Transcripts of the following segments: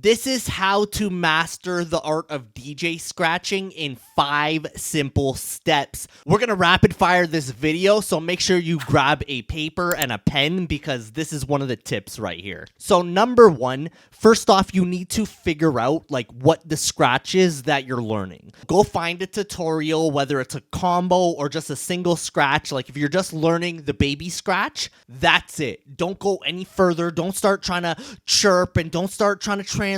This is how to master the art of DJ scratching in 5 simple steps. We're going to rapid fire this video, so make sure you grab a paper and a pen because this is one of the tips right here. So number 1, first off, you need to figure out like what the scratch is that you're learning. Go find a tutorial, whether it's a combo or just a single scratch. Like if you're just learning the baby scratch, that's it. Don't go any further. Don't start trying to chirp and don't start trying to transform.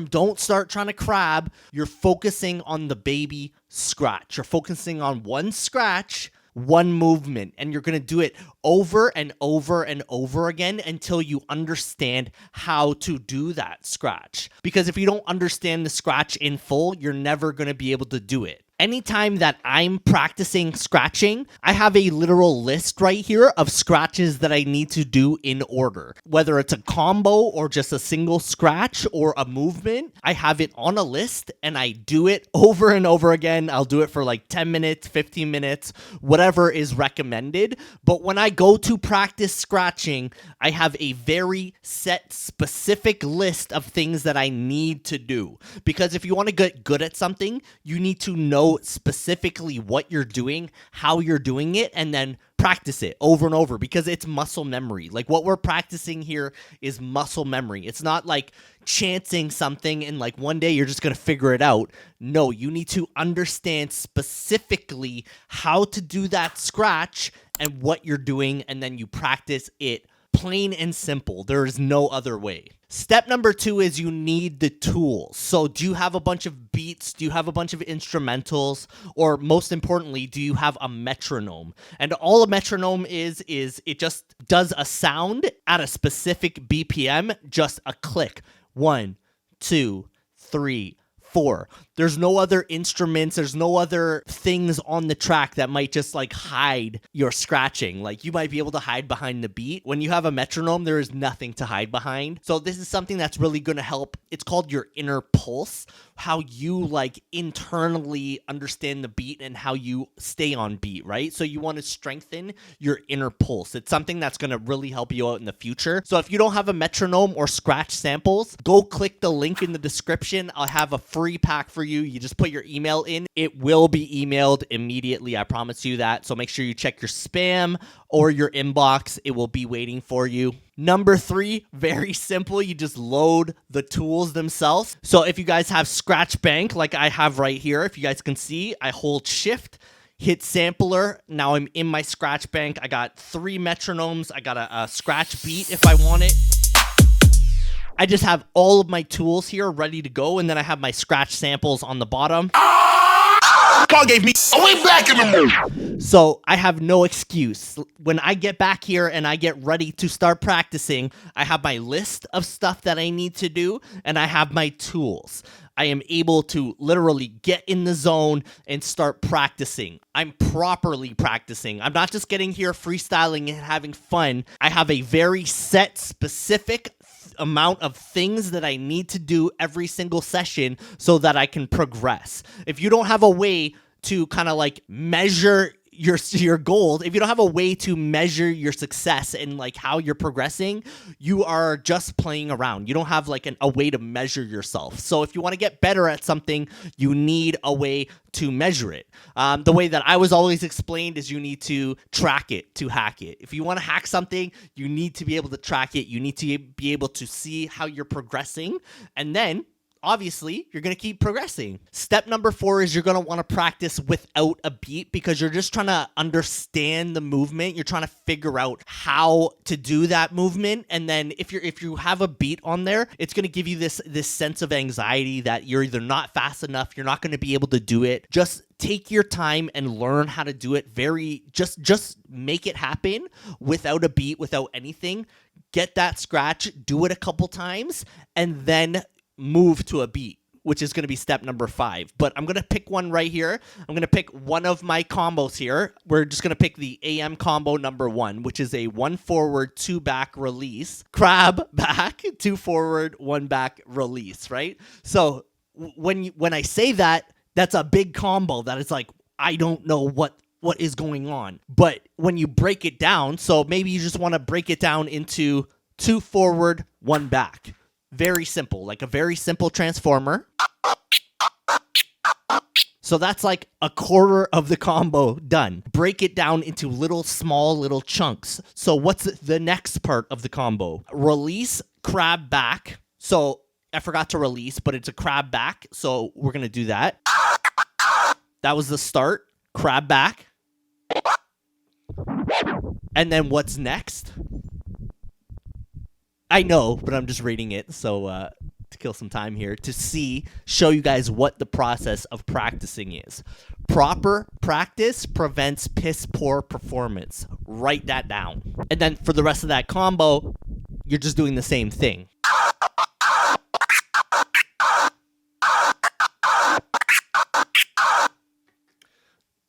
Don't start trying to crab. You're focusing on the baby scratch. You're focusing on one scratch, one movement, and you're going to do it over and over and over again until you understand how to do that scratch. Because if you don't understand the scratch in full, you're never going to be able to do it. Anytime that I'm practicing scratching, I have a literal list right here of scratches that I need to do in order. Whether it's a combo or just a single scratch or a movement, I have it on a list and I do it over and over again. I'll do it for like 10 minutes, 15 minutes, whatever is recommended. But when I go to practice scratching, I have a very set, specific list of things that I need to do. Because if you want to get good at something, you need to know specifically what you're doing, how you're doing it, and then practice it over and over because it's muscle memory. Like what we're practicing here is muscle memory. It's not like chancing something and like one day you're just going to figure it out. No, you need to understand specifically how to do that scratch and what you're doing, and then you practice it. Plain and simple. There is no other way. Step number 2 is you need the tools. So do you have a bunch of beats? Do you have a bunch of instrumentals? Or most importantly, do you have a metronome? And all a metronome is it just does a sound at a specific BPM, just a click. 1, 2, 3, 4. There's no other instruments. There's no other things on the track that might just like hide your scratching. Like you might be able to hide behind the beat. When you have a metronome, there is nothing to hide behind. So this is something that's really going to help. It's called your inner pulse, how you like internally understand the beat and how you stay on beat, right? So you want to strengthen your inner pulse. It's something that's going to really help you out in the future. So if you don't have a metronome or scratch samples, go click the link in the description. I'll have a free pack for you. You just put your email in. It will be emailed immediately. I promise you that. So make sure you check your spam or your inbox. It will be waiting for you. Number 3, very simple. You just load the tools themselves. So if you guys have Scratch Bank like I have right here, if you guys can see, I hold shift, hit sampler. Now I'm in my Scratch Bank. I got 3 metronomes. I got a scratch beat if I want it. I just have all of my tools here ready to go, and then I have my scratch samples on the bottom. Paul gave me way back in the mood. So I have no excuse. When I get back here and I get ready to start practicing, I have my list of stuff that I need to do, and I have my tools. I am able to literally get in the zone and start practicing. I'm properly practicing. I'm not just getting here freestyling and having fun. I have a very set, specific amount of things that I need to do every single session so that I can progress. If you don't have a way to kind of like measure your goals, if you don't have a way to measure your success and like how you're progressing, you are just playing around. You don't have like a way to measure yourself. So if you want to get better at something, you need a way to measure it. The way that I was always explained is you need to track it to hack it. If you want to hack something, you need to be able to track it. You need to be able to see how you're progressing, and then obviously, you're going to keep progressing. Step number 4 is you're going to want to practice without a beat because you're just trying to understand the movement. You're trying to figure out how to do that movement. And then if you have a beat on there, it's going to give you this sense of anxiety that you're either not fast enough, you're not going to be able to do it. Just take your time and learn how to do it. Just make it happen without a beat, without anything. Get that scratch, do it a couple times, and then move to a beat, which is going to be step number 5. But I'm going to pick one right here. I'm going to pick one of my combos here. We're just going to pick the AM combo number 1, which is a 1 forward, 2 back release. Crab back, 2 forward, 1 back release, right? So when I say that, that's a big combo that is like, I don't know what is going on. But when you break it down, so maybe you just want to break it down into 2 forward, 1 back. Very simple, like a very simple transformer. So that's like a quarter of the combo done. Break it down into small little chunks. So what's the next part of the combo? Release, crab back. So I forgot to release, but it's a crab back. So we're going to do that. That was the start. Crab back. And then what's next? I know, but I'm just reading it. So, to kill some time here to show you guys what the process of practicing is. Proper practice prevents piss poor performance. Write that down. And then for the rest of that combo, you're just doing the same thing.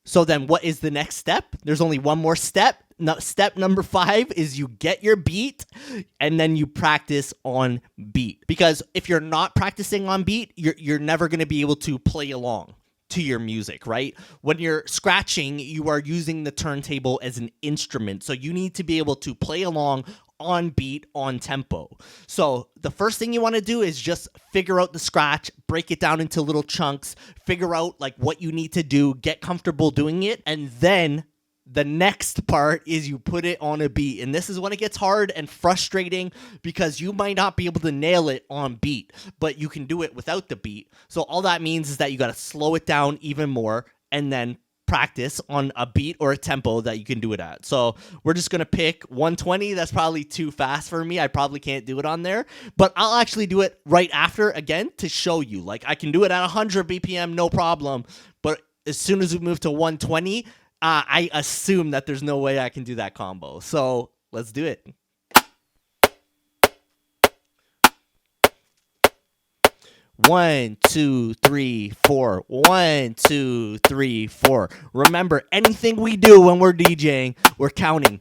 So then what is the next step? There's only one more step. Step number 5 is you get your beat and then you practice on beat. Because if you're not practicing on beat, you're never going to be able to play along to your music, right? When you're scratching, you are using the turntable as an instrument. So you need to be able to play along on beat, on tempo. So the first thing you want to do is just figure out the scratch, break it down into little chunks, figure out like what you need to do, get comfortable doing it, and then the next part is you put it on a beat. And this is when it gets hard and frustrating because you might not be able to nail it on beat, but you can do it without the beat. So all that means is that you got to slow it down even more and then practice on a beat or a tempo that you can do it at. So we're just going to pick 120. That's probably too fast for me. I probably can't do it on there, but I'll actually do it right after again to show you. Like I can do it at 100 BPM, no problem. But as soon as we move to 120, I assume that there's no way I can do that combo. So let's do it. One, two, three, four. 1, 2, 3, 4. Remember, anything we do when we're DJing, we're counting.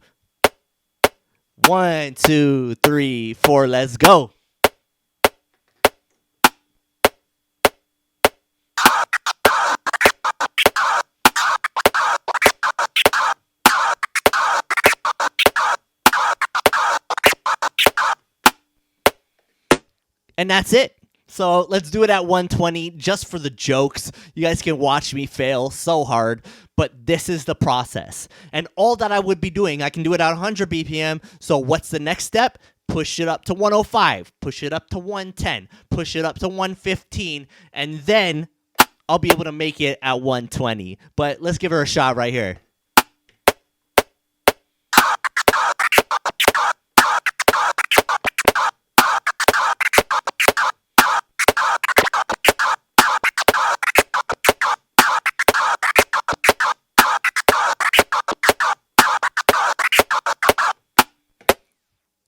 1, 2, 3, 4. Let's go. And that's it. So let's do it at 120 just for the jokes. You guys can watch me fail so hard, but this is the process. And all that I would be doing, I can do it at 100 BPM. So what's the next step? Push it up to 105, push it up to 110, push it up to 115, and then I'll be able to make it at 120. But let's give her a shot right here.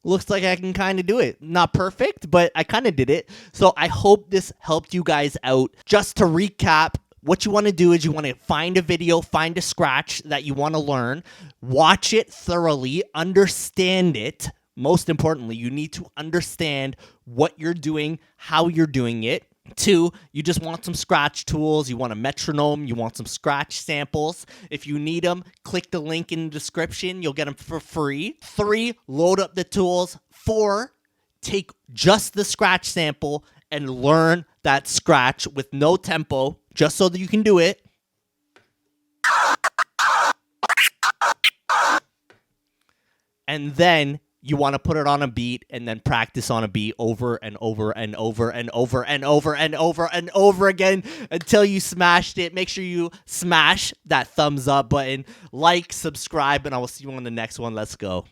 Looks like I can kind of do it. Not perfect, but I kind of did it. So I hope this helped you guys out. Just to recap, what you want to do is you want to find a video, find a scratch that you want to learn, watch it thoroughly, understand it. Most importantly, you need to understand what you're doing, how you're doing it. 2, you just want some scratch tools, you want a metronome, you want some scratch samples. If you need them, click the link in the description, you'll get them for free. 3, load up the tools. 4, take just the scratch sample and learn that scratch with no tempo, just so that you can do it. And then you want to put it on a beat and then practice on a beat over and over and over and over and over and over and over again until you smashed it. Make sure you smash that thumbs up button, like, subscribe, and I will see you on the next one. Let's go.